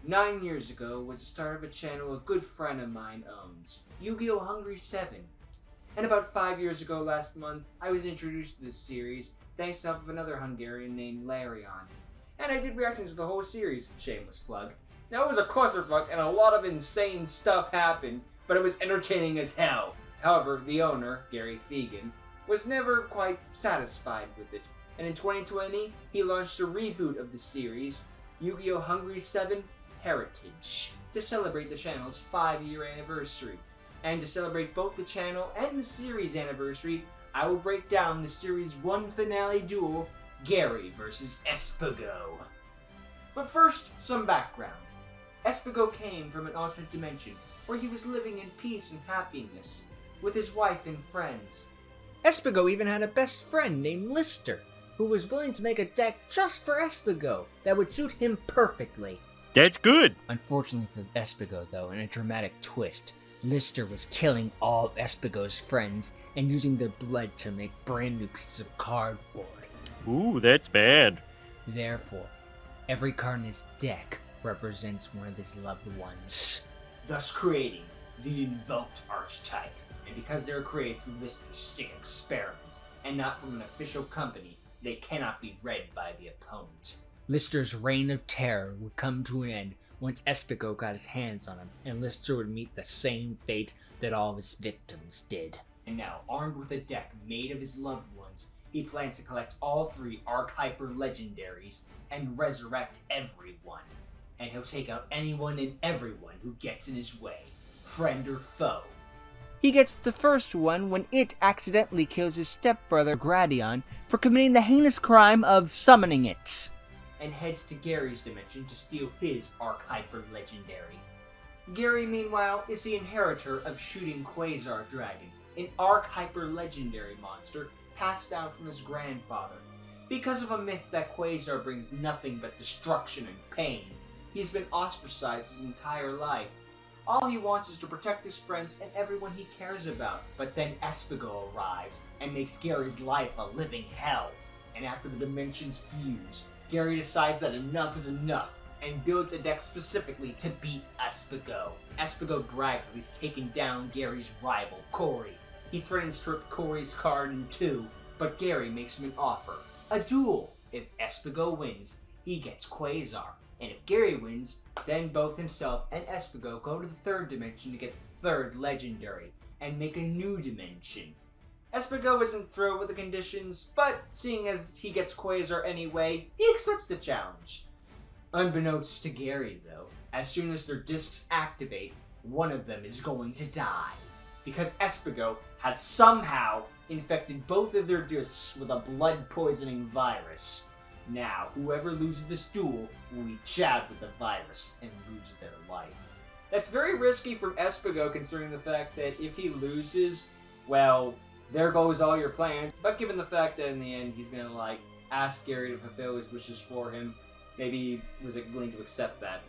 9 years ago was the start of a channel a good friend of mine owns, Yu-Gi-Oh! HNGRY VII. And about 5 years ago last month, I was introduced to this series thanks to help of another Hungarian named Larion. And I did reactions to the whole series, shameless plug. Now it was a clusterfuck and a lot of insane stuff happened, but it was entertaining as hell. However, the owner, Gery VII, was never quite satisfied with it. And in 2020, he launched a reboot of the series, Yu-Gi-Oh! HNGRY VII Heritage, to celebrate the channel's 5-year anniversary. And to celebrate both the channel and the series anniversary, I will break down the Series 1 finale duel, Gery vs. Espego. But first, some background. Espego came from an alternate dimension, where he was living in peace and happiness, with his wife and friends. Espego even had a best friend named Lister, who was willing to make a deck just for Espego that would suit him perfectly. That's good! Unfortunately for Espego, though, in a dramatic twist, Lister was killing all of Espego's friends and using their blood to make brand new pieces of cardboard. Ooh, that's bad. Therefore, every card in his deck represents one of his loved ones, thus creating the invoked archetype. And because they were created through Lister's sick experiments, and not from an official company, they cannot be read by the opponent. Lister's reign of terror would come to an end once Espego got his hands on him, and Lister would meet the same fate that all of his victims did. And now, armed with a deck made of his loved ones, he plans to collect all 3 Archehyper legendaries and resurrect everyone. And he'll take out anyone and everyone who gets in his way, friend or foe. He gets the first one when it accidentally kills his stepbrother Gradion for committing the heinous crime of summoning it, and heads to Gery's dimension to steal his Archehyper legendary. Gery, meanwhile, is the inheritor of Shooting Quasar Dragon, an Archehyper legendary monster passed down from his grandfather. Because of a myth that Quasar brings nothing but destruction and pain, he's been ostracized his entire life. All he wants is to protect his friends and everyone he cares about. But then Espego arrives and makes Gery's life a living hell. And after the dimensions fuse, Gery decides that enough is enough and builds a deck specifically to beat Espego. Espego brags that he's taken down Gery's rival, Cory. He threatens to rip Cory's card in 2, but Gery makes him an offer. A duel. If Espego wins, he gets Quasar. And if Gery wins, then both himself and Espego go to the 3rd dimension to get the 3rd legendary, and make a new dimension. Espego isn't thrilled with the conditions, but seeing as he gets Quasar anyway, he accepts the challenge. Unbeknownst to Gery, though, as soon as their discs activate, one of them is going to die, because Espego has somehow infected both of their discs with a blood-poisoning virus. Now, whoever loses this duel will be jabbed with the virus and lose their life. That's very risky from Espego, considering the fact that if he loses, well, there goes all your plans. But given the fact that in the end he's gonna, ask Gery to fulfill his wishes for him, maybe he was willing to accept that.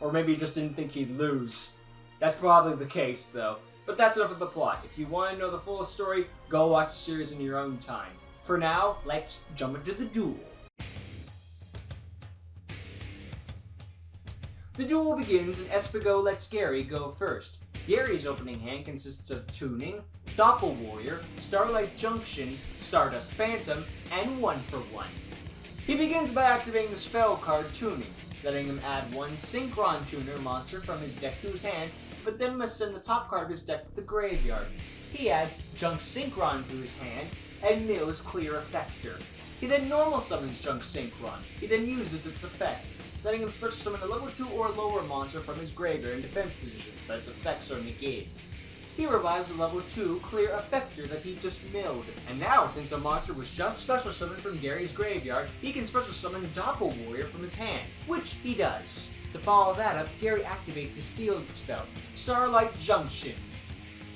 Or maybe he just didn't think he'd lose. That's probably the case, though. But that's enough of the plot. If you want to know the full story, go watch the series in your own time. For now, let's jump into the duel. The duel begins and Espego lets Gery go first. Gery's opening hand consists of Tuning, Doppel Warrior, Starlight Junction, Stardust Phantom, and 1-for-1. He begins by activating the spell card Tuning, letting him add 1 Synchron Tuner monster from his deck to his hand, but then must send the top card of his deck to the graveyard. He adds Junk Synchron to his hand, and mills Clear Effector. He then normal summons Junk Synchron. He then uses its effect, letting him special summon a level 2 or lower monster from his graveyard in defense position, but its effects are negated. He revives a level 2 Clear Effector that he just milled. And now, since a monster was just special summoned from Gery's graveyard, he can special summon Doppel Warrior from his hand, which he does. To follow that up, Gery activates his field spell, Starlight Junction.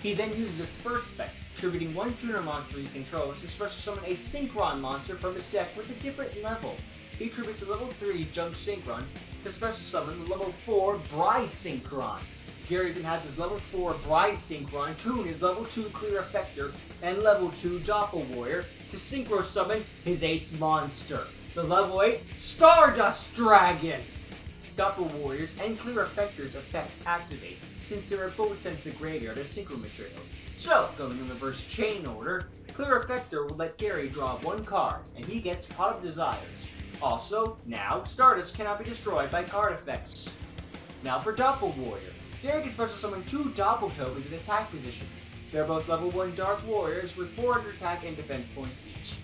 He then uses its first effect, attributing 1 tuner monster he controls to special summon a Synchron monster from his deck with a different level. He attributes a level 3 Junk Synchron to special summon the level 4 RWBY Synchron. Gery then has his level 4 RWBY Synchron tune his level 2 Clear Effector and level 2 Doppel Warrior to synchro summon his ace monster, the level 8 Stardust Dragon. Doppel Warriors and Clear Effectors effects activate, since they are both sent to the graveyard as synchro material. So, going in reverse chain order, Clear Effector will let Gery draw one card, and he gets Pot of Desires. Also, now, Stardust cannot be destroyed by card effects. Now for Doppel Warrior. Gery can special summon 2 Doppel tokens in attack position. They're both level 1 Dark Warriors with 400 attack and defense points each.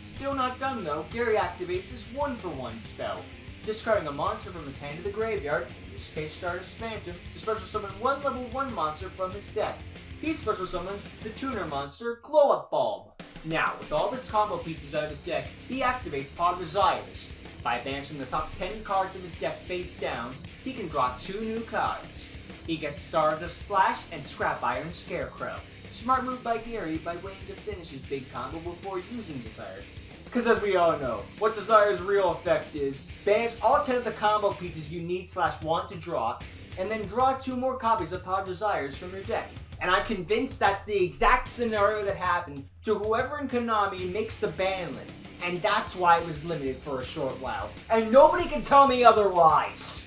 Still not done though, Gery activates his 1-for-1 spell, discarding a monster from his hand to the graveyard, in this case Stardust Phantom, to special summon 1 level 1 monster from his deck. He special summons the tuner monster Glow Up Bulb. Now, with all his combo pieces out of his deck, he activates Pot of Desires. By banishing the top 10 cards of his deck face down, he can draw 2 new cards. He gets Stardust Flash and Scrap Iron Scarecrow. Smart move by Gery by waiting to finish his big combo before using Desires. Because as we all know, what Desire's real effect is, banish all 10 of the combo pieces you need/want to draw, and then draw 2 more copies of Pot of Desires from your deck. And I'm convinced that's the exact scenario that happened to whoever in Konami makes the ban list, and that's why it was limited for a short while. And nobody can tell me otherwise!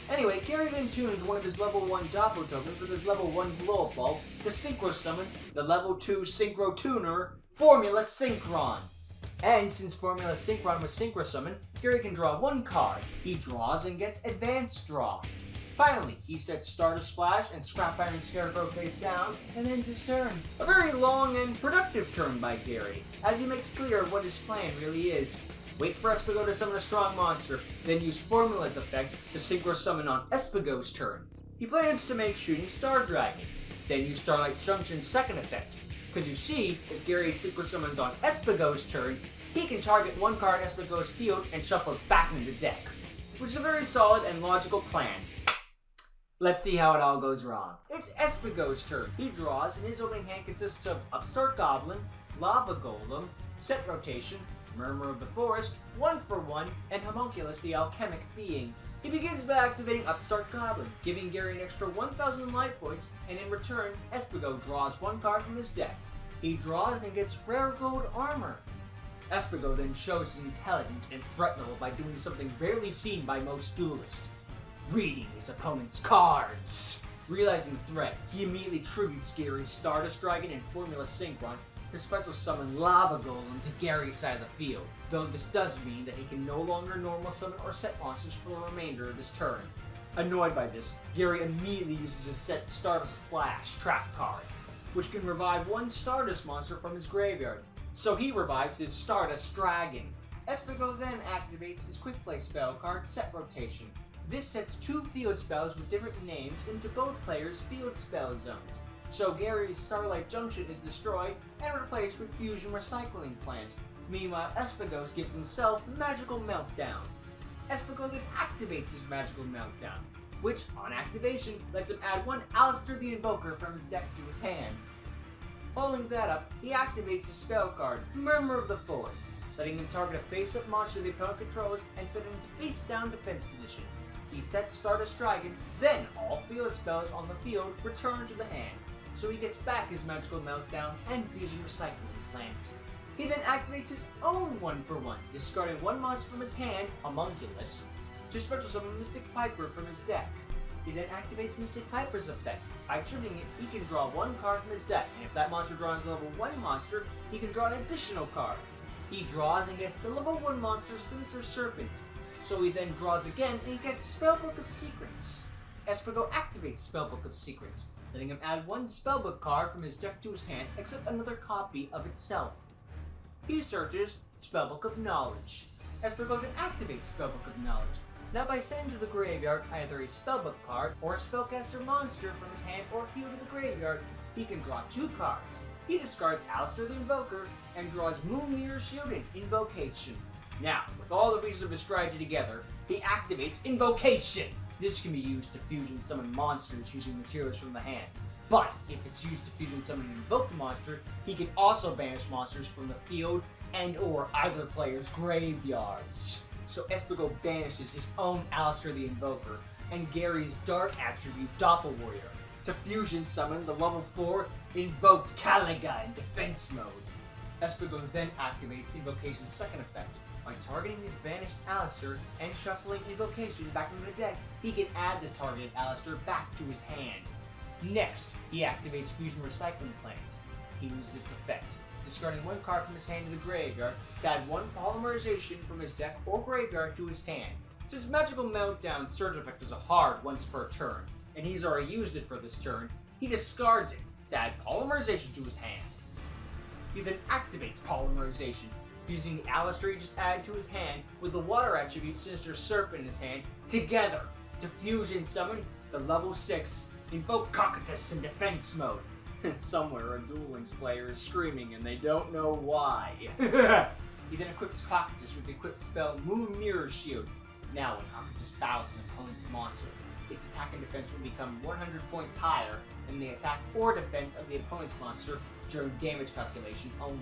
Anyway, Gery then tunes one of his level 1 Doppel tokens with his level 1 Blow Up Bulb to synchro summon the level 2 Synchro Tuner, Formula Synchron. And since Formula Synchron was synchro summoned, Gery can draw 1 card. He draws and gets Advanced Draw. Finally, he sets Stardust Flash and Scrap Iron Scarecrow face down and ends his turn. A very long and productive turn by Gery, as he makes clear what his plan really is. Wait for Espego to summon a strong monster, then use Formula's effect to synchro summon on Espego's turn. He plans to make Shooting Star Dragon, then use Starlight Junction's second effect. Because you see, if Gery synchro summons on Espego's turn, he can target 1 card in Espego's field and shuffle it back into the deck. Which is a very solid and logical plan. Let's see how it all goes wrong. It's Espego's turn. He draws, and his opening hand consists of Upstart Goblin, Lava Golem, Set Rotation, Murmur of the Forest, 1-for-1, and Homunculus the Alchemic Being. He begins by activating Upstart Goblin, giving Gery an extra 1,000 life points, and in return, Espego draws 1 card from his deck. He draws and gets Rare Gold Armor. Espego then shows his intelligence and threat level by doing something rarely seen by most duelists: reading his opponent's cards. Realizing the threat, he immediately tributes Gery's Stardust Dragon and Formula Synchron to special summon Lava Golem to Gery's side of the field, though this does mean that he can no longer normal summon or set monsters for the remainder of his turn. Annoyed by this, Gery immediately uses his set Stardust Flash trap card, which can revive 1 Stardust monster from his graveyard, so he revives his Stardust Dragon. Espego then activates his quick play spell card Set Rotation. This sets 2 field spells with different names into both players' field spell zones, so Gery's Starlight Junction is destroyed and replaced with Fusion Recycling Plant. Meanwhile, Espego's gives himself Magical Meltdown. Espego then activates his Magical Meltdown, which, on activation, lets him add 1 Alistair the Invoker from his deck to his hand. Following that up, he activates his spell card, Murmur of the Forest, letting him target a face-up monster the opponent controls and set him to face-down defense position. He sets Stardust Dragon, then all field spells on the field return to the hand, so he gets back his Magical Meltdown and Fusion Recycling Plant. He then activates his own 1-for-1, discarding 1 monster from his hand, Homunculus, to special summon Mystic Piper from his deck. He then activates Mystic Piper's effect. By triggering it, he can draw 1 card from his deck, and if that monster draws a level 1 monster, he can draw an additional card. He draws and gets the level 1 monster Sinister Serpent, so he then draws again and he gets Spellbook of Secrets. Espego activates Spellbook of Secrets, letting him add 1 spellbook card from his deck to his hand except another copy of itself. He searches Spellbook of Knowledge. Espego then activates Spellbook of Knowledge. Now by sending to the graveyard either a spellbook card or a spellcaster monster from his hand or field to the graveyard, he can draw 2 cards. He discards Alistair the Invoker and draws Moonmeter Shielding Invocation. Now, with all the pieces of his strategy together, he activates Invocation! This can be used to fusion summon monsters using materials from the hand. But if it's used to fusion summon an invoked monster, he can also banish monsters from the field and or either player's graveyards. So Espego banishes his own Alistair the Invoker and Gery's dark attribute Doppel Warrior to fusion summon the level 4 invoked Caliga in defense mode. Espego then activates Invocation's second effect By targeting his banished Alistair and shuffling Invocation back into the deck, he can add the targeted Alistair back to his hand. Next, he activates Fusion Recycling Plant. He loses its effect, discarding one card from his hand to the graveyard to add one Polymerization from his deck or graveyard to his hand. Since Magical Meltdown's Surge effect is a hard once per turn, and he's already used it for this turn, he discards it to add Polymerization to his hand. He then activates Polymerization, fusing the Alistair he just added to his hand with the water attribute Sinister Serpent in his hand together to fusion summon the level 6 Invoke Cocytus in defense mode. Somewhere a Duel Links player is screaming and they don't know why. He then equips Cocytus with the equipped spell Moon Mirror Shield. Now when Cocytus bows an opponent's monster, its attack and defense will become 100 points higher than the attack or defense of the opponent's monster during damage calculation only.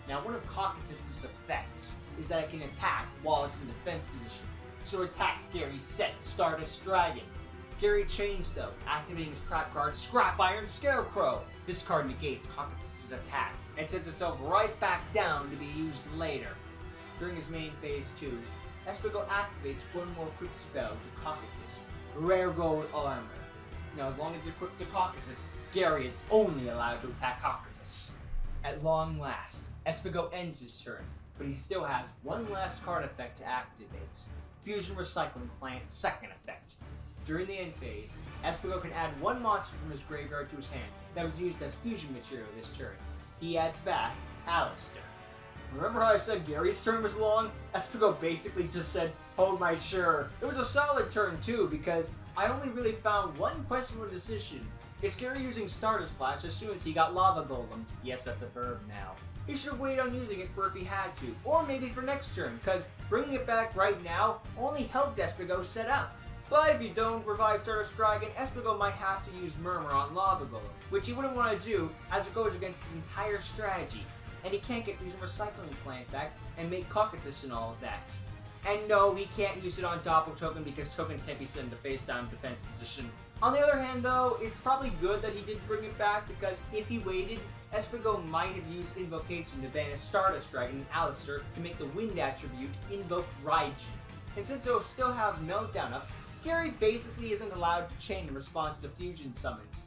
Now one of Cocytus's effects is that it can attack while it's in defense position, so it attacks Gery's set Stardust Dragon. Gery chains though, activating his trap card Scrap Iron Scarecrow. This card negates Cocytus's attack and sets itself right back down to be used later. During his main phase 2, Espego activates one more quick spell to Cocytus, Rare Gold Armor. Now as long as it's equipped to Cocytus, Gery is only allowed to attack Cocytus. At long last, Espego ends his turn, but he still has one last card effect to activate, Fusion Recycling Plant's second effect. During the end phase, Espego can add one monster from his graveyard to his hand that was used as fusion material this turn. He adds back Alistair. Remember how I said Gery's turn was long? Espego basically just said, "Oh my sure." It was a solid turn too, because I only really found one questionable decision. Is Gery using Stardust Splash as soon as he got Lava Golem? Yes, that's a verb now. He should have waited on using it for if he had to, or maybe for next turn, because bringing it back right now only helped Espego set up. But if you don't revive Stardust Dragon, Espego might have to use Murmur on Lava Golem, which he wouldn't want to do as it goes against his entire strategy. And he can't get Fusion Recycling Plant back and make Cocytus and all of that. And no, he can't use it on Doppel Token because tokens can't be set into face-down defense position. On the other hand though, it's probably good that he didn't bring it back because if he waited, Espego might have used Invocation to banish Stardust Dragon and Alistair to make the Wind attribute Invoke Raijin. And since he'll still have Meltdown up, Gery basically isn't allowed to chain in response to fusion summons.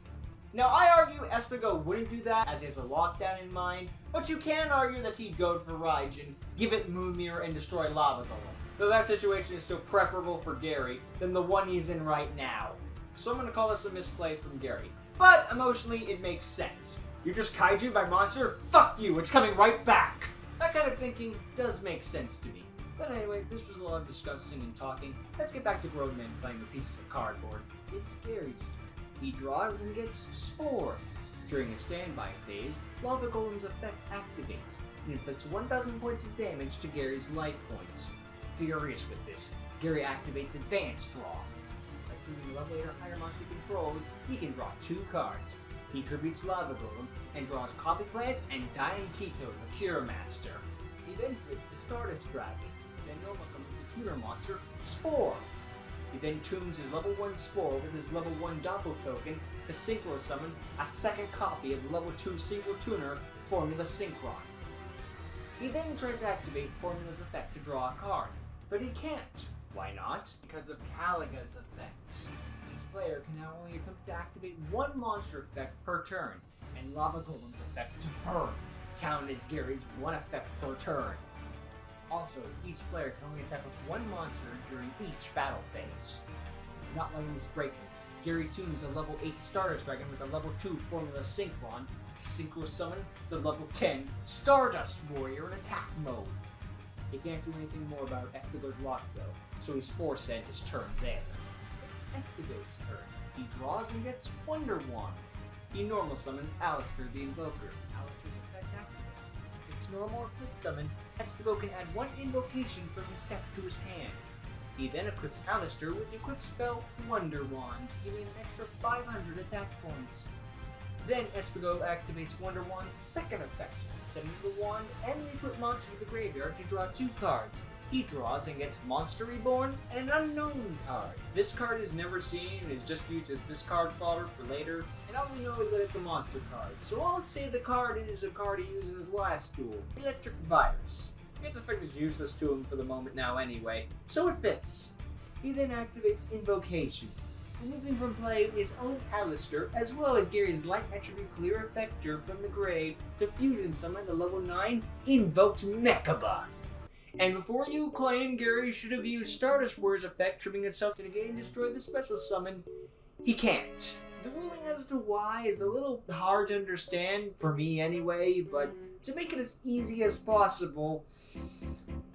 Now I argue Espego wouldn't do that as he has a lockdown in mind, but you can argue that he'd go for Raijin, give it Moon Mirror and destroy Lava Golem. Though that situation is still preferable for Gery than the one he's in right now. So I'm gonna call this a misplay from Gery. But emotionally it makes sense. You're just kaiju by monster? Fuck you, it's coming right back! That kind of thinking does make sense to me. But anyway, this was a lot of discussing and talking. Let's get back to grown men playing with pieces of cardboard. It's Gery's turn. He draws and gets Spore. During his standby phase, Lava Golem's effect activates and inflicts 1,000 points of damage to Gery's life points. Furious with this, Gery activates Advanced Draw. By choosing level 8 or higher monster controls, he can draw 2 cards. He tributes Lava Golem and draws Copy Plants and Dying Keto, the Cure Master. He then flips the Stardust Dragon, then normal summons the tuner monster, Spore. He then tunes his level 1 Spore with his level 1 Doppel token to Synchro summon a second copy of the level 2 single tuner, Formula Synchron. He then tries to activate Formula's effect to draw a card, but he can't. Why not? Because of Caliga's effect. Each player can now only attempt to activate one monster effect per turn, and Lava Golem's effect to burn, counted as Gery's one effect per turn. Also, each player can only attack with one monster during each battle phase. Not letting this break him, Gery tunes a level 8 Stardust Dragon with a level 2 Formula Synchron to Synchro summon the level 10 Stardust Warrior in attack mode. He can't do anything more about Espego's lock though, so he's forced to end his turn there. It's Espego's turn. He draws and gets Wonder Wand. He normal summons Alistair the Invoker. Alistair's effect activates. If it's normal or flip summon, Espego can add one invocation from his deck to his hand. He then equips Alistair with the equipped spell Wonder Wand, giving him an extra 500 attack points. Then Espego activates Wonder Wand's second effect, sending the wand and the equipped monster to the graveyard to draw 2 cards. He draws and gets Monster Reborn and an Unknown card. This card is never seen and is just used as discard fodder for later, and all we know is that it's a monster card. So I'll say the card is a card he used in his last duel, Electric Virus. Its effect is useless to him for the moment now anyway, so it fits. He then activates Invocation, removing from play his own Alistair, as well as Gery's light attribute Clear Effector from the grave to fusion summon the level 9 Invoked Mechaba. And before you claim Gery should have used Stardust Warrior's effect, tripping itself to negate and destroy the special summon, he can't. The ruling as to why is a little hard to understand, for me anyway, but to make it as easy as possible,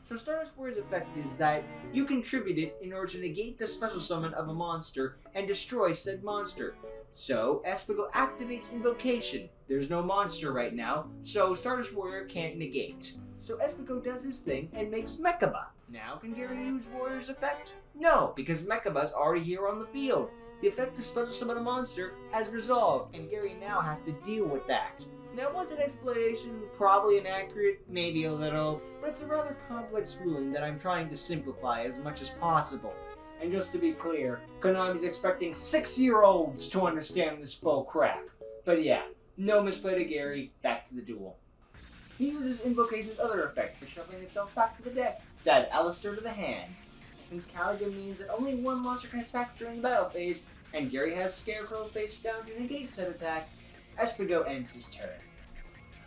so Stardust Warrior's effect is that you contribute it in order to negate the special summon of a monster and destroy said monster. So Espego activates Invocation. There's no monster right now, so Stardust Warrior can't negate. So Espego does his thing and makes Mechaba. Now can Gery use Warrior's effect? No, because Mechaba's already here on the field. The effect to special summon a monster has resolved, and Gery now has to deal with that. Now, was an explanation probably inaccurate? Maybe a little, but it's a rather complex ruling that I'm trying to simplify as much as possible. And just to be clear, Konami's expecting 6-year-olds to understand this bull crap. But yeah, no misplay to Gery, back to the duel. He uses Invocation's other effect for shuffling itself back to the deck to add Alistair to the hand. Since Caligan means that only one monster can attack during the battle phase, and Gery has Scarecrow face down to negate said attack, Espego ends his turn.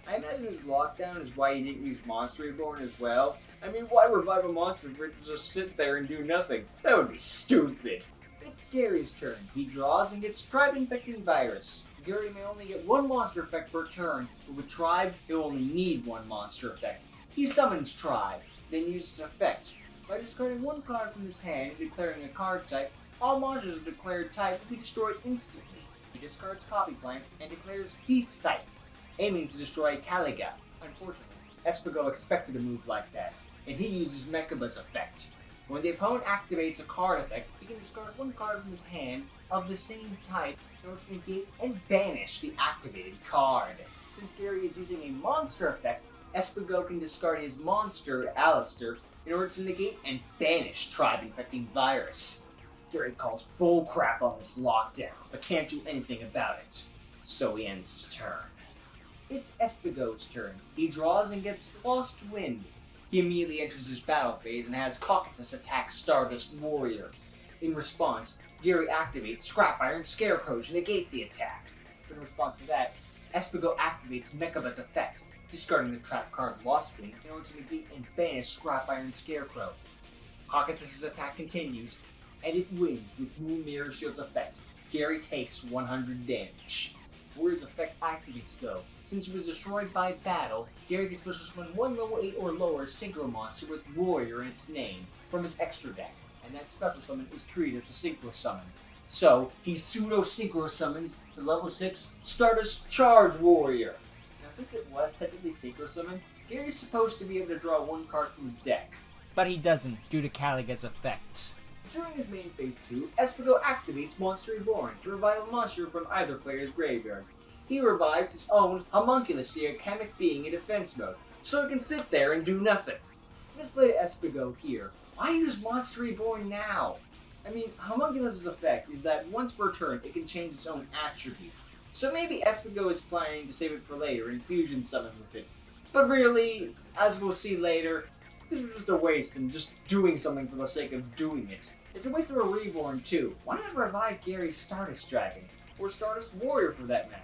I imagine his lockdown is why he didn't use Monster Reborn as well. I mean, why revive a monster for it to just sit there and do nothing? That would be stupid. It's Gery's turn. He draws and gets Tribe-Infecting Virus. Gery may only get one monster effect per turn, but with Tribe, he'll only need one monster effect. He summons Tribe, then uses its effect. By discarding one card from his hand and declaring a card type, all monsters of declared type will be destroyed instantly. He discards Copy Plant and declares Peace type, aiming to destroy Caliga. Unfortunately, Espego expected a move like that, and he uses Mechaba's effect. When the opponent activates a card effect, he can discard one card from his hand of the same type in order to negate and banish the activated card. Since Gery is using a monster effect, Espego can discard his monster, Alistair, in order to negate and banish Tribe-Infecting Virus. Gery calls bullcrap on this lockdown, but can't do anything about it. So he ends his turn. It's Espego's turn. He draws and gets Lost Wind. He immediately enters his battle phase and has Cockatus attack Stardust Warrior. In response, Gery activates Scrap Iron Scarecrow to negate the attack. In response to that, Espego activates Mechaba's effect, discarding the trap card Lost Wind in order to negate and banish Scrap Iron Scarecrow. Cockatus' attack continues, and it wins with Moon Mirror Shield's effect. Gery takes 100 damage. Warrior's effect activates though. Since it was destroyed by battle, Gery can special summon one level 8 or lower Synchro monster with Warrior in its name from his extra deck, and that special summon is treated as a Synchro summon. So, he pseudo-Synchro summons the level 6 Stardust Charge Warrior. Now since it was technically Synchro summon, Gery is supposed to be able to draw one card from his deck. But he doesn't, due to Caliga's effect. During his main phase 2, Espego activates Monster Reborn to revive a monster from either player's graveyard. He revives his own Homunculus, the Akamic being in defense mode, so it can sit there and do nothing. Misplay to Espego here. Why use Monster Reborn now? I mean, Homunculus' effect is that once per turn it can change its own attribute. So maybe Espego is planning to save it for later and fusion summon with it. But really, as we'll see later, this was just a waste and just doing something for the sake of doing it. It's a waste of a Reborn too. Why not revive Gery's Stardust Dragon? Or Stardust Warrior for that matter?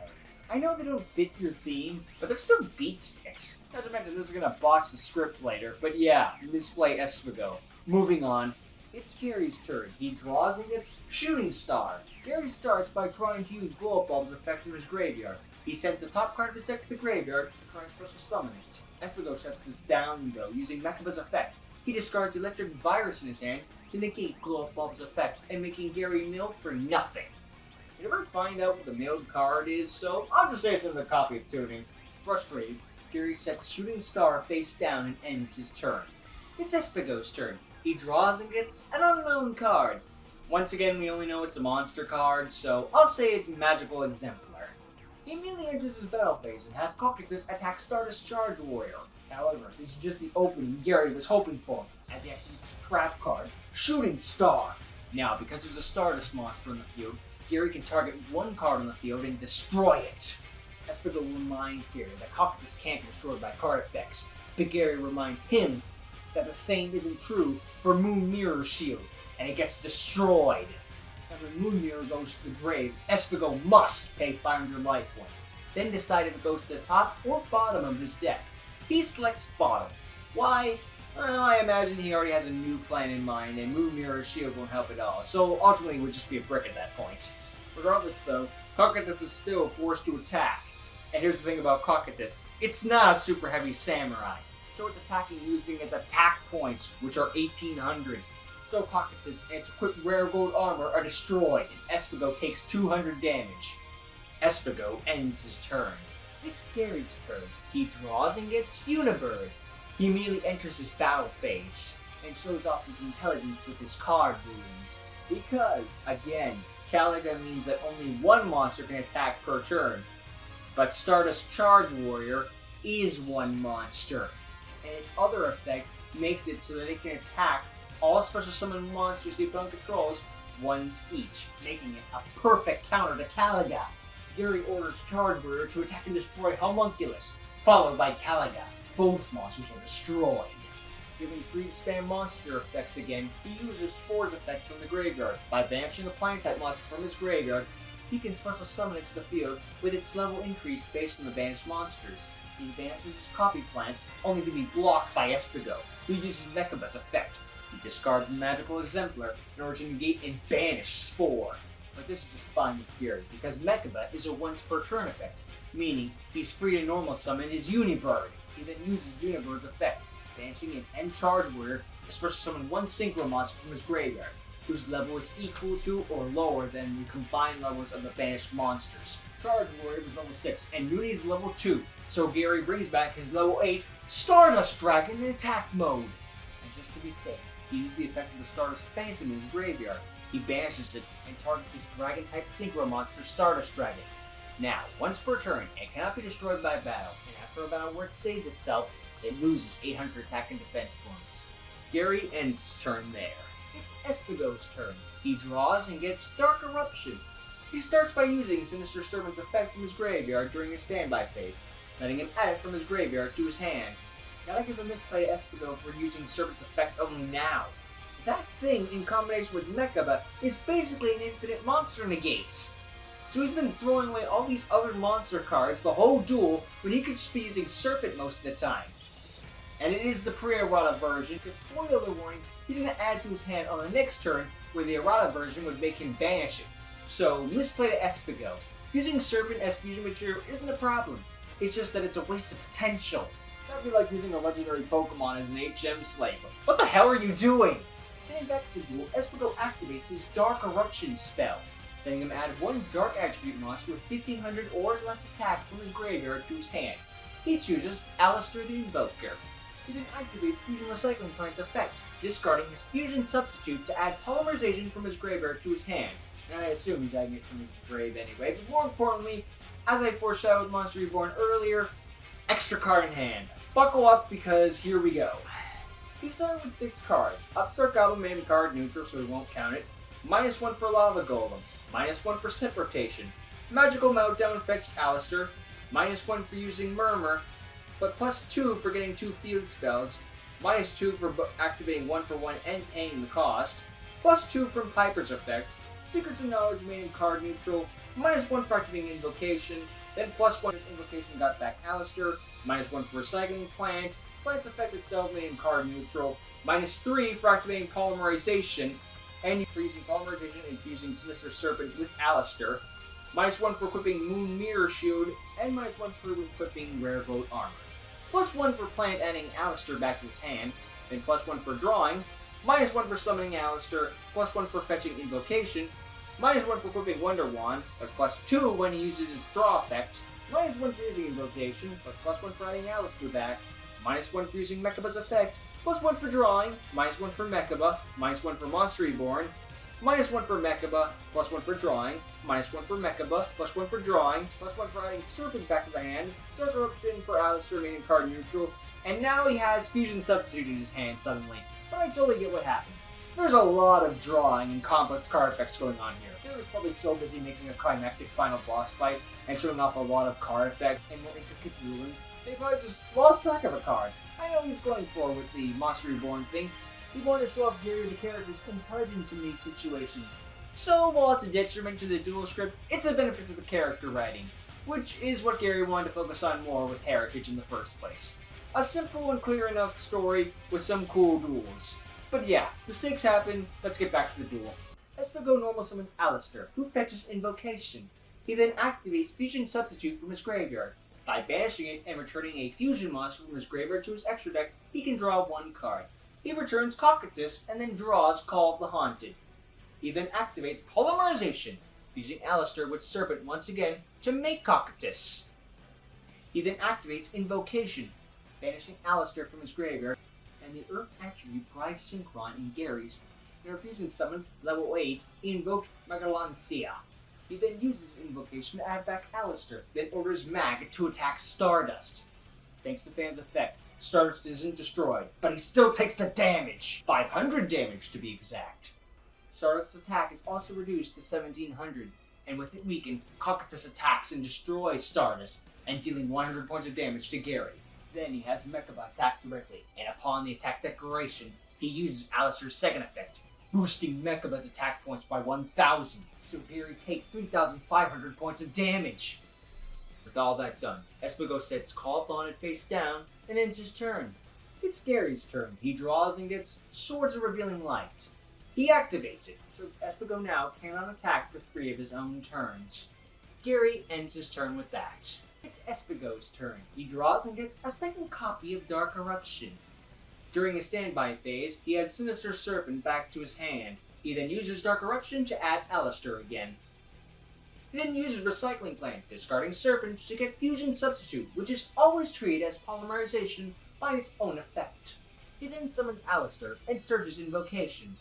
I know they don't fit your theme, but they're still beat sticks. Not to mention this is gonna botch the script later, but yeah, misplay Espego. Moving on, it's Gery's turn. He draws and gets Shooting Star. Gery starts by trying to use Glow Up Bulb's effect from his graveyard. He sends the top card of his deck to the graveyard to try and special summon it. Espego shuts this down though, using Mechaba's effect. He discards Electric Virus in his hand to negate Glow Up Bulb's effect and making Gery mill for nothing. You never find out what the milled card is, so I'll just say it's in the copy of tuning. Frustrated, Gery sets Shooting Star face down and ends his turn. It's Espego's turn. He draws and gets an unknown card. Once again, we only know it's a monster card, so I'll say it's Magical Exemplar. He immediately enters his battle phase and has Cockatus attack Stardust Charge Warrior. However, this is just the opening Gery was hoping for, as he activates his trap card, Shooting Star. Now, because there's a Stardust monster in the field, Gery can target one card on the field and destroy it. Espego reminds Gery that Cocytus can't be destroyed by card effects, but Gery reminds him that the same isn't true for Moon Mirror Shield, and it gets destroyed. And when Moon Mirror goes to the grave, Espego must pay 500 life points, then decide if it goes to the top or bottom of his deck. He selects bottom. Why? Well, I imagine he already has a new plan in mind, and Moon Mirror's Shield won't help at all, so ultimately it would just be a brick at that point. Regardless though, Cocytus is still forced to attack. And here's the thing about Cocytus, it's not a super heavy samurai, so it's attacking using its attack points, which are 1800. So Cocytus and its equipped rare gold armor are destroyed, and Espego takes 200 damage. Espego ends his turn. It's Gery's turn. He draws and gets Unibird. He immediately enters his battle phase, and shows off his intelligence with his card runes. Because, again, Caliga means that only one monster can attack per turn. But Stardust Charge Warrior is one monster, and its other effect makes it so that it can attack all special summon monsters the opponent controls once each, making it a perfect counter to Caliga. Gery orders Charge Warrior to attack and destroy Homunculus, followed by Caliga. Both monsters are destroyed. Giving free to spam monster effects again, he uses Spore's effect from the graveyard. By banishing a plant-type monster from his graveyard, he can special summon it to the field with its level increase based on the banished monsters. He banishes his copy plant, only to be blocked by Espego, who uses Mechabut's effect. He discards Magical Exemplar in order to negate and banish Spore. But this is just fine with Gery, because Mechabut is a once per turn effect, meaning he's free to normal summon his Unibird. He then uses Unibird's effect, banishing an and Charge Warrior to special summon one Synchro monster from his graveyard, whose level is equal to or lower than the combined levels of the banished monsters. Charge Warrior was level 6, and Mooney is level 2, so Gery brings back his level 8 Stardust Dragon in attack mode. And just to be safe, he uses the effect of the Stardust Phantom in his graveyard. He banishes it and targets his Dragon-type Synchro monster Stardust Dragon. Now, once per turn, it cannot be destroyed by battle, and after a battle where it saves itself, it loses 800 attack and defense points. Gery ends his turn there. It's Espego's turn. He draws and gets Dark Eruption. He starts by using Sinister Servant's effect from his graveyard during his standby phase, letting him add it from his graveyard to his hand. Gotta give a misplay to Espego for using Servant's effect only now. That thing, in combination with Mechabut, is basically an infinite monster negate. So he's been throwing away all these other monster cards the whole duel when he could just be using Serpent most of the time. And it is the pre-errata version, because spoiler warning, he's going to add to his hand on the next turn, where the errata version would make him banish it. So, misplay to Espego. Using Serpent as fusion material isn't a problem, it's just that it's a waste of potential. That'd be like using a legendary Pokemon as an HM slave. What the hell are you doing? Getting back to the duel, Espego activates his Dark Eruption spell, letting him add one Dark Attribute monster with 1500 or less attack from his graveyard to his hand. He chooses Alistair the Invoker. He then activates Fusion Recycling Plant's effect, discarding his Fusion Substitute to add Polymerization from his graveyard to his hand. And I assume he's adding it from his grave anyway, but more importantly, as I foreshadowed Monster Reborn earlier, extra card in hand. Buckle up because here we go. He's starting with 6 cards. Upstart Goblin made him card neutral so we won't count it. -1 for Lava Golem. -1 for Scent Rotation. Magical Meltdown fetched Alistair. -1 for using Murmur, but +2 for getting 2 field spells. -2 for activating 1 for 1 and paying the cost. +2 from Piper's effect. Secrets of Knowledge made him card neutral. -1 for activating Invocation. Then +1 if Invocation got back Alistair. -1 for Recycling Plant. Plant's effect itself made him card neutral. -3 for activating Polymerization. And for using Polymerization and fusing Sinister Serpent with Alistair. -1 for equipping Moon Mirror Shield. And -1 for equipping Rare Gold Armor. +1 for Plant adding Alistair back to his hand. Then +1 for drawing. -1 for summoning Alistair. +1 for fetching Invocation. -1 for equipping Wonder Wand, but +2 when he uses his draw effect. -1 for using Invocation, but +1 for adding Alistair back. -1 for using Mechabut's effect. +1 for drawing. -1 for Mechabut. -1 for Monster Reborn. -1 for Mechabut. +1 for drawing. -1 for Mechabut. +1 for drawing. +1 for adding Serpent back to the hand. Dark Eruption for Alistair making card neutral. And now he has Fusion Substitute in his hand suddenly. But I totally get what happened. There's a lot of drawing and complex card effects going on here. They were probably so busy making a climactic final boss fight and showing off a lot of card effects and more intricate rulings, they probably just lost track of a card. I know he's going for with the Monster Reborn thing. He wanted to show off Gery the character's intelligence in these situations. So while it's a detriment to the dual script, it's a benefit to the character writing, which is what Gery wanted to focus on more with Heritage in the first place. A simple and clear enough story with some cool duels. But yeah, mistakes happen, let's get back to the duel. Espego normal summons Alistair, who fetches Invocation. He then activates Fusion Substitute from his graveyard. By banishing it and returning a fusion monster from his graveyard to his extra deck, he can draw one card. He returns Cocytus and then draws Call of the Haunted. He then activates Polymerization, using Alistair with Serpent once again to make Cocytus. He then activates Invocation, banishing Alistair from his graveyard, and the Earth attribute Prize Synchron in Gery's. In a fusion summon, level 8, he invoked Megalancia. He then uses Invocation to add back Alistair, then orders Mag to attack Stardust. Thanks to Fan's effect, Stardust isn't destroyed, but he still takes the damage! 500 damage to be exact. Stardust's attack is also reduced to 1700, and with it weakened, Cocytus attacks and destroys Stardust, and dealing 100 points of damage to Gery. Then he has Mechaba attack directly, and upon the attack declaration, he uses Alistair's second effect, boosting Mechaba's attack points by 1000, so Gery takes 3500 points of damage. With all that done, Espego sets Call of the Haunted face down and ends his turn. It's Gery's turn. He draws and gets Swords of Revealing Light. He activates it, so Espego now cannot attack for 3 of his own turns. Gery ends his turn with that. It's Espego's turn. He draws and gets a second copy of Dark Eruption. During his standby phase, he adds Sinister Serpent back to his hand. He then uses Dark Eruption to add Alistair again. He then uses Recycling Plant, discarding Serpent to get Fusion Substitute, which is always treated as Polymerization by its own effect. He then summons Alistair and Sturge's Invocation.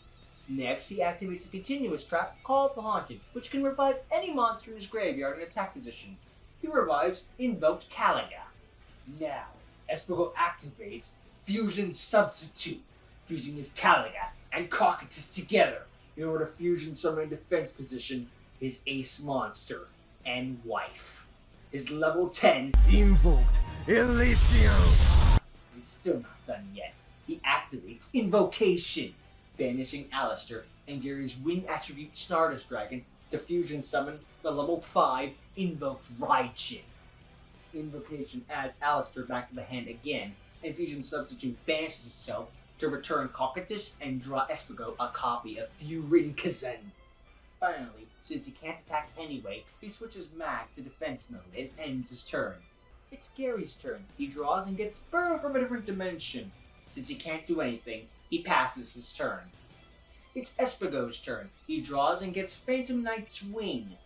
Next, he activates a continuous trap, Call of the Haunted, which can revive any monster in his graveyard in attack position. He revives Invoked Caliga. Now, Espego activates Fusion Substitute, fusing his Caliga and Cocytus together in order to fusion summon in defense position his ace monster and wife. His level 10 Invoked Elysium. He's still not done yet. He activates Invocation, banishing Alistair and Gery's wind attribute Stardust Dragon to fusion summon the level 5 Invoked Raijin. Invocation adds Alistair back to the hand again, and Fusion Substitute banishes itself to return Cocytus and draw Espego a copy of Furin Kazen. Finally, since he can't attack anyway, he switches Mag to defense mode and ends his turn. It's Gery's turn. He draws and gets Burrow from a different dimension. Since he can't do anything, he passes his turn. It's Espego's turn. He draws and gets Phantom Knight's Wing.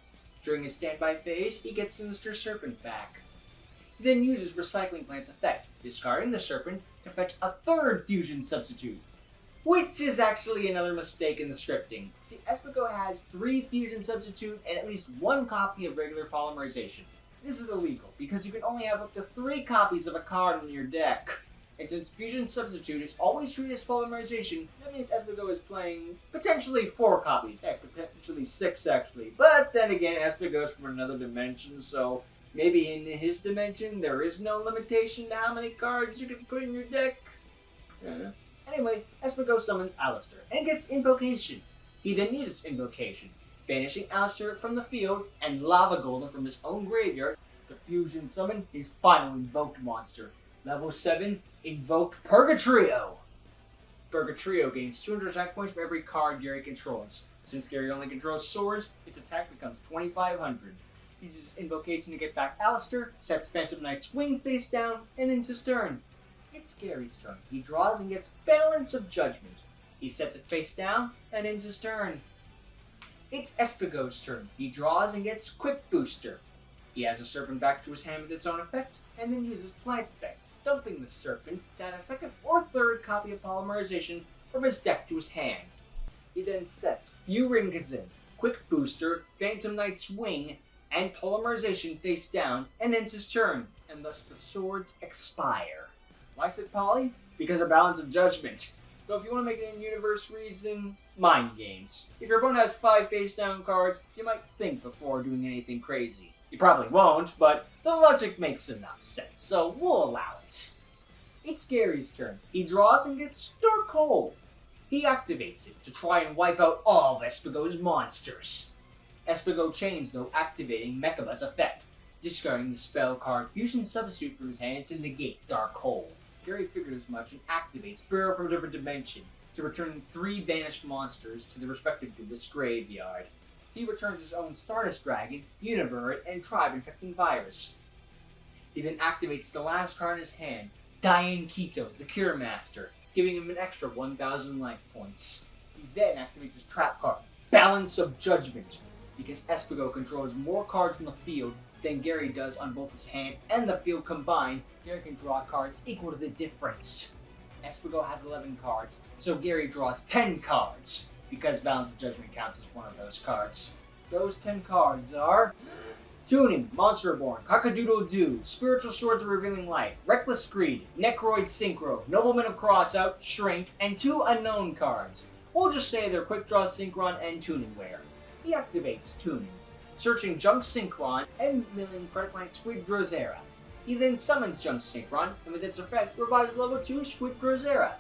During his standby phase, he gets Sinister Serpent back. He then uses Recycling Plant's effect, discarding the Serpent to fetch a third Fusion Substitute, which is actually another mistake in the scripting. See, Espego has 3 Fusion Substitute and at least 1 copy of regular Polymerization. This is illegal, because you can only have up to 3 copies of a card in your deck. And since Fusion Substitute is always treated as Polymerization, that means Espego is playing potentially 4 copies. Heck, potentially 6 actually. But then again, Espego's from another dimension, so maybe in his dimension there is no limitation to how many cards you can put in your deck. Anyway, Espego summons Alistair and gets Invocation. He then uses Invocation, banishing Alistair from the field and Lava Golem from his own graveyard to fusion summon his final invoked monster. Level 7, Invoked Purgatrio. Purgatrio gains 200 attack points for every card Gery controls. Since Gery only controls swords, its attack becomes 2500. He uses Invocation to get back Alistair, sets Phantom Knight's Wing face down, and ends his turn. It's Gery's turn. He draws and gets Balance of Judgment. He sets it face down and ends his turn. It's Espego's turn. He draws and gets Quick Booster. He has a Serpent back to his hand with its own effect, and then uses Plant effect, dumping the Serpent to add a second or third copy of Polymerization from his deck to his hand. He then sets Furin Kazen, Quick Booster, Phantom Knight's Wing, and Polymerization face down, and ends his turn, and thus the swords expire. Why said Poly? Because of Balance of Judgment. Though if you want to make it an universe reason, mind games. If your opponent has 5 face-down cards, you might think before doing anything crazy. You probably won't, but the logic makes enough sense, so we'll allow it. It's Gery's turn. He draws and gets Dark Hole. He activates it to try and wipe out all of Espego's monsters. Espego chains, though, activating Mechaba's effect, discarding the spell card Fusion Substitute from his hand to negate Dark Hole. Gery figured as much and activates Sparrow from a different dimension to return 3 banished monsters to the respective duelist's graveyard. He returns his own Stardust Dragon, Univert, and Tribe-infecting Virus. He then activates the last card in his hand, Diane Keto, the Cure Master, giving him an extra 1,000 life points. He then activates his trap card, Balance of Judgment. Because Espego controls more cards in the field than Gery does on both his hand and the field combined, Gery can draw cards equal to the difference. Espego has 11 cards, so Gery draws 10 cards, because Balance of Judgment counts as one of those cards. Those 10 cards are Tuning, Monsterborn, Cockadoodle-Doo, Spiritual Swords of Revealing Light, Reckless Greed, Necroid Synchro, Nobleman of Crossout, Shrink, and 2 unknown cards. We'll just say they're Quick Draw Synchron and Tuningware. He activates Tuning, searching Junk Synchron and milling Credit Point Squid Drozera. He then summons Junk Synchron, and with its effect, revives level 2 Squid Drozera.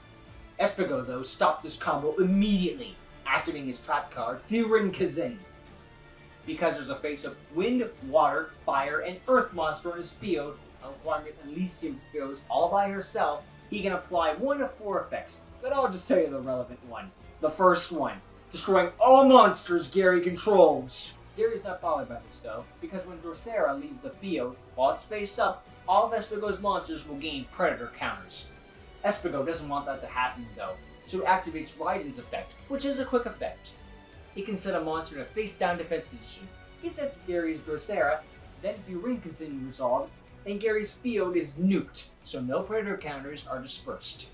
Espego, though, stops this combo immediately, activating his trap card, Thurin Kazin. Because there's a face of Wind, Water, Fire, and Earth monster in his field, requiring that Elysium goes all by herself, he can apply 1 of 4 effects, but I'll just tell you the relevant one. The first one, destroying all monsters Gery controls. Gery's not bothered by this though, because when Drosera leaves the field, while it's face up, all of Espego's monsters will gain predator counters. Espego doesn't want that to happen though, so he activates Raiden's effect, which is a quick effect. He can set a monster in a face-down defense position. He sets Gery's Drosera, then Furinkazin resolves, and Gery's field is nuked, so no predator counters are dispersed.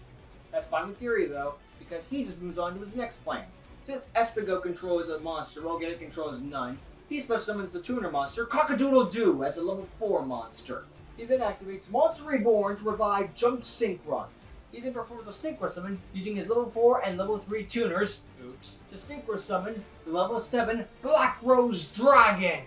That's fine with Gery though, because he just moves on to his next plan. Since Espego controls a monster while Gery controls none, he special summons the tuner monster Cockadoodle-Doo as a level 4 monster. He then activates Monster Reborn to revive Junk Synchron. He then performs a Synchro Summon using his level 4 and level 3 tuners to Synchro Summon the level 7 Black Rose Dragon.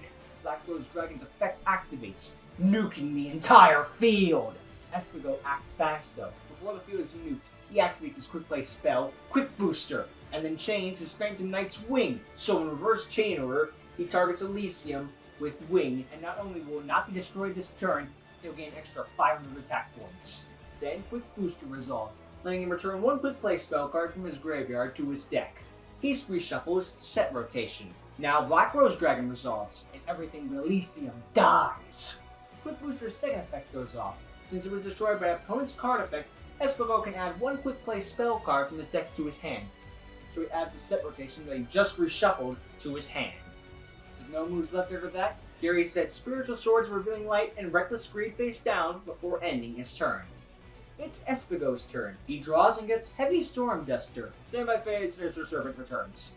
Black Rose Dragon's effect activates, nuking the entire field. Espego acts fast though. Before the field is nuked, he activates his Quick Play spell, Quick Booster, and then chains his Phantom Knight's Wing, so in reverse chain order, he targets Elysium with Wing, and not only will it not be destroyed this turn, he'll gain extra 500 attack points. Then Quick Booster resolves, letting him return 1 Quick Play spell card from his graveyard to his deck. He reshuffles Set Rotation. Now Black Rose Dragon resolves, and everything but Elysium dies. Quick Booster's second effect goes off. Since it was destroyed by an opponent's card effect, Espego can add 1 Quick Play spell card from his deck to his hand. So he adds the Set Rotation that he just reshuffled to his hand. With no moves left after that, Gery sets Spiritual Swords of Revealing Light and Reckless Greed face down before ending his turn. It's Espego's turn. He draws and gets Heavy Storm Duster. Standby phase, Sinister Serpent returns.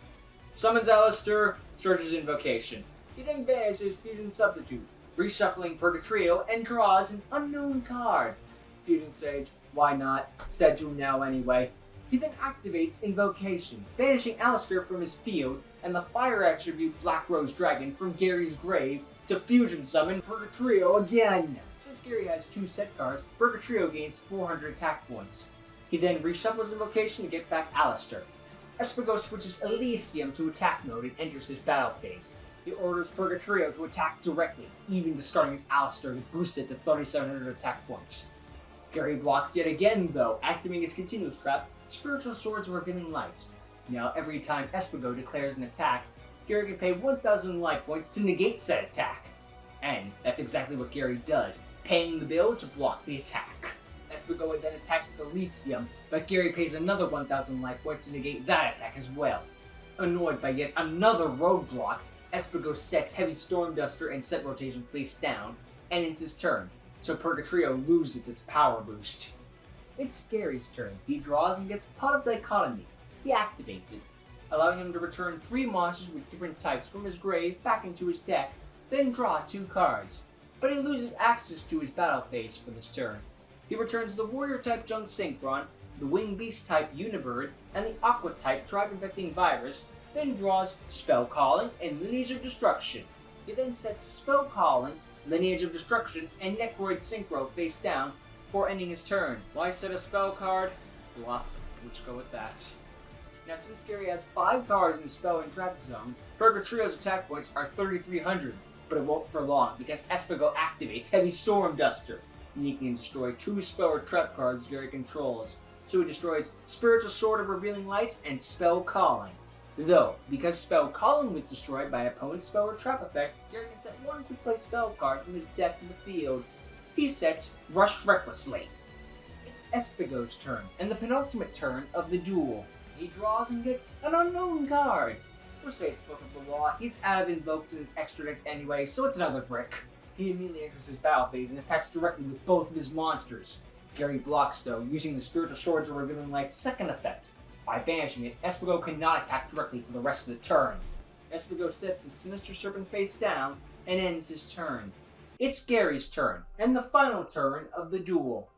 Summons Alistair, searches Invocation. He then banishes Fusion Substitute, reshuffling Purgatrio, and draws an unknown card. Fusion Sage, why not? Instead to him now anyway. He then activates Invocation, banishing Alistair from his field, and the fire attribute Black Rose Dragon from Gery's grave to Fusion Summon Purgatrio again. Since Gery has 2 set cards, Purgatrio gains 400 attack points. He then reshuffles Invocation to get back Alistair. Espego switches Elysium to attack mode and enters his battle phase. He orders Purgatrio to attack directly, even discarding his Alistair to boost it to 3,700 attack points. Gery blocks yet again though, activating his continuous trap, Spiritual Swords of Revealing Light. Now every time Espego declares an attack, Gery can pay 1,000 life points to negate said attack. And that's exactly what Gery does, paying the bill to block the attack. Espego then attacks with Elysium, but Gery pays another 1,000 life points to negate that attack as well. Annoyed by yet another roadblock, Espego sets Heavy Storm Duster and Set Rotation face down, and ends his turn, so Purgatrio loses its power boost. It's Gery's turn. He draws and gets Pot of Dichotomy. He activates it, allowing him to return 3 monsters with different types from his grave back into his deck, then draw 2 cards. But he loses access to his battle phase for this turn. He returns the Warrior-type Junk Synchron, the Wing Beast type Unibird, and the Aqua type Tribe-infecting Virus, then draws Spell Calling and Lineage of Destruction. He then sets Spell Calling, Lineage of Destruction, and Necroid Synchro face down before ending his turn. Why set a spell card? Bluff. We'll just go with that. Now, since Gery has 5 cards in the Spell and Trap Zone, Purgatrio's attack points are 3,300, but it won't for long because Espego activates Heavy Storm Duster, and he can destroy 2 spell or trap cards Gery controls. So he destroys Spiritual Sword of Revealing Lights and Spell Calling. Though, because Spell Calling was destroyed by an opponent's spell or trap effect, Gery can set 1 quick play spell card from his deck to the field. He sets Rush Recklessly. It's Espego's turn, and the penultimate turn of the duel. He draws and gets an unknown card. We'll say it's Book of the Law. He's out of invokes in his extra deck anyway, so it's another brick. He immediately enters his battle phase and attacks directly with both of his monsters. Gery blocks though, using the Spiritual Swords of Revealing Light's second effect. By banishing it, Espego cannot attack directly for the rest of the turn. Espego sets his Sinister Serpent face down and ends his turn. It's Gery's turn, and the final turn of the duel.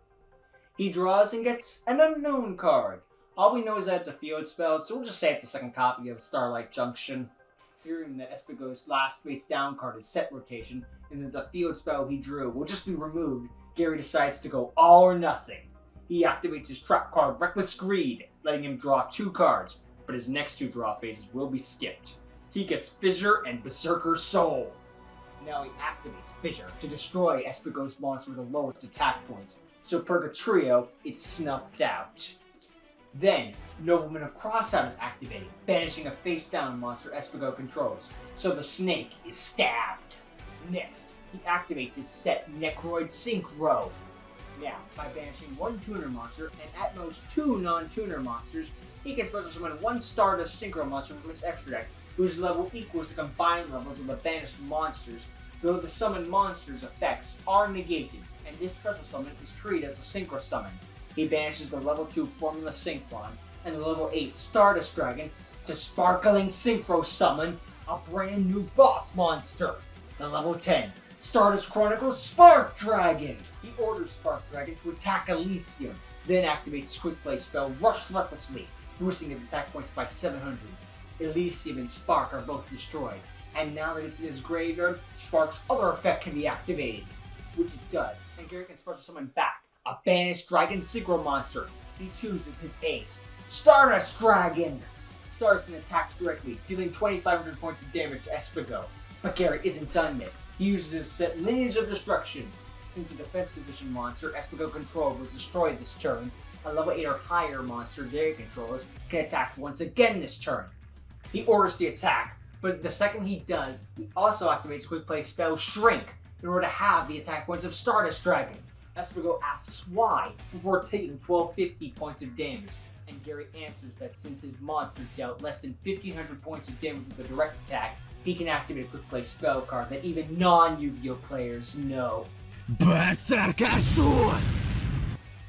He draws and gets an unknown card. All we know is that it's a field spell, so we'll just say it's a second copy of Starlight Junction. Fearing that Espego's last face down card is set rotation, and that the field spell he drew will just be removed, Gery decides to go all or nothing. He activates his trap card Reckless Greed, letting him draw 2 cards, but his next 2 draw phases will be skipped. He gets Fissure and Berserker Soul. Now he activates Fissure to destroy Espego's monster with the lowest attack points, so Purgatrio is snuffed out. Then, Nobleman of Crossout is activated, banishing a face-down monster Espego controls, so the snake is stabbed. Next, he activates his set Necroid Synchro. Now, by banishing 1 tuner monster and at most 2 non-tuner monsters, he can special summon 1 Stardust Synchro monster from his extra deck, whose level equals the combined levels of the banished monsters, though the summoned monster's effects are negated, and this special summon is treated as a Synchro summon. He banishes the level 2 Formula Synchron and the level 8 Stardust Dragon to Sparkling Synchro summon a brand new boss monster, the level 10 Stardust Chronicles Spark Dragon. He orders Spark Dragon to attack Elysium, then activates quick play spell Rush Recklessly, boosting his attack points by 700. Elysium and Spark are both destroyed, and now that it's in his graveyard, Spark's other effect can be activated, which it does, and Gery can special summon back a banished Dragon Synchro monster. He chooses his ace, Stardust Dragon. Stardust attacks directly, dealing 2,500 points of damage to Espego. But Gery isn't done yet. He uses his set Lineage of Destruction. Since a defense position monster Espego controlled was destroyed this turn, a level 8 or higher monster Gery controls can attack once again this turn. He orders the attack, but the second he does, he also activates quick play spell Shrink in order to have the attack points of Stardust Dragon. Espego asks why before taking 1,250 points of damage, and Gery answers that since his monster dealt less than 1,500 points of damage with a direct attack, he can activate a quick play spell card that even non-Yu-Gi-Oh players know. Berserker Sword!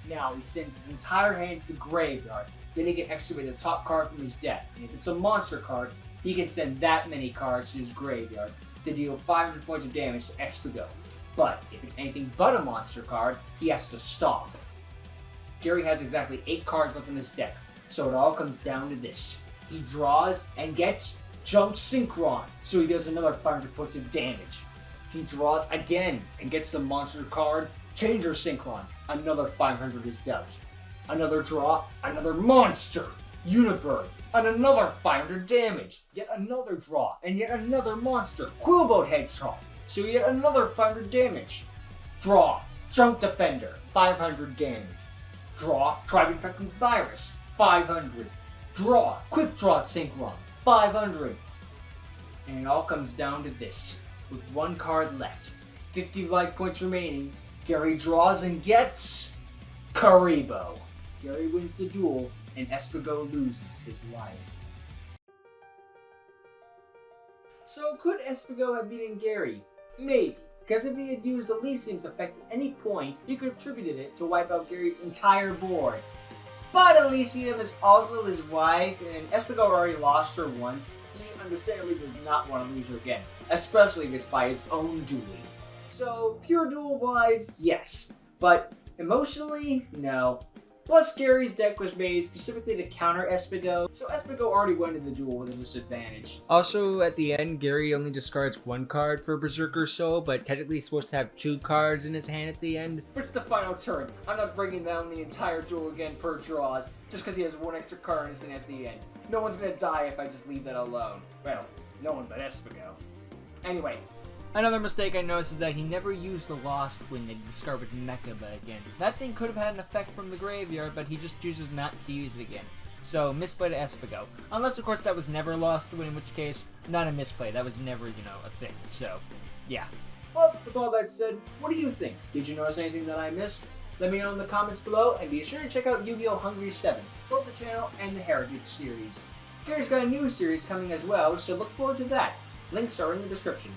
Now he sends his entire hand to the graveyard, then he can activate the top card from his deck, and if it's a monster card, he can send that many cards to his graveyard to deal 500 points of damage to Espego. But if it's anything but a monster card, he has to stop. Gery has exactly 8 cards left in his deck, so it all comes down to this. He draws and gets Junk Synchron, so he does another 500 points of damage. He draws again and gets the monster card Changer Synchron, another 500 is dealt. Another draw, another monster, Unibird, and another 500 damage. Yet another draw, and yet another monster, Quillboat Hedgehog. So yet another 500 damage. Draw, Junk Defender, 500 damage. Draw, Tribe-infecting Virus, 500. Draw, Quick Draw Synchron, 500. And it all comes down to this. With 1 card left, 50 life points remaining, Gery draws and gets Karibo. Gery wins the duel, and Espego loses his life. So could Espego have beaten Gery? Maybe, because if he had used Elysium's effect at any point, he could have attributed it to wipe out Gery's entire board. But Elysium is also his wife, and Espego already lost her once. He understandably does not want to lose her again, especially if it's by his own dueling. So, pure duel-wise, yes. But emotionally, no. Plus, Gery's deck was made specifically to counter Espego, so Espego already went into the duel with a disadvantage. Also, at the end, Gery only discards 1 card for Berserker Soul, but technically he's supposed to have 2 cards in his hand at the end. But it's the final turn. I'm not bringing down the entire duel again per draws, just because he has 1 extra card in his hand at the end. No one's gonna die if I just leave that alone. Well, no one but Espego. Anyway. Another mistake I noticed is that he never used the Lost Wind and discarded Mechaba again. That thing could have had an effect from the graveyard, but he just chooses not to use it again. So, misplay to Espego. Unless, of course, that was never Lost Wind, in which case, not a misplay. That was never, a thing. So, yeah. Well, with all that said, what do you think? Did you notice anything that I missed? Let me know in the comments below, and be sure to check out Yu-Gi-Oh! HNGRY VII, both the channel and the Heritage series. Gery's got a new series coming as well, so look forward to that. Links are in the description.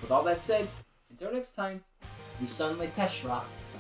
With all that said, until next time, be Sunlight Teshra.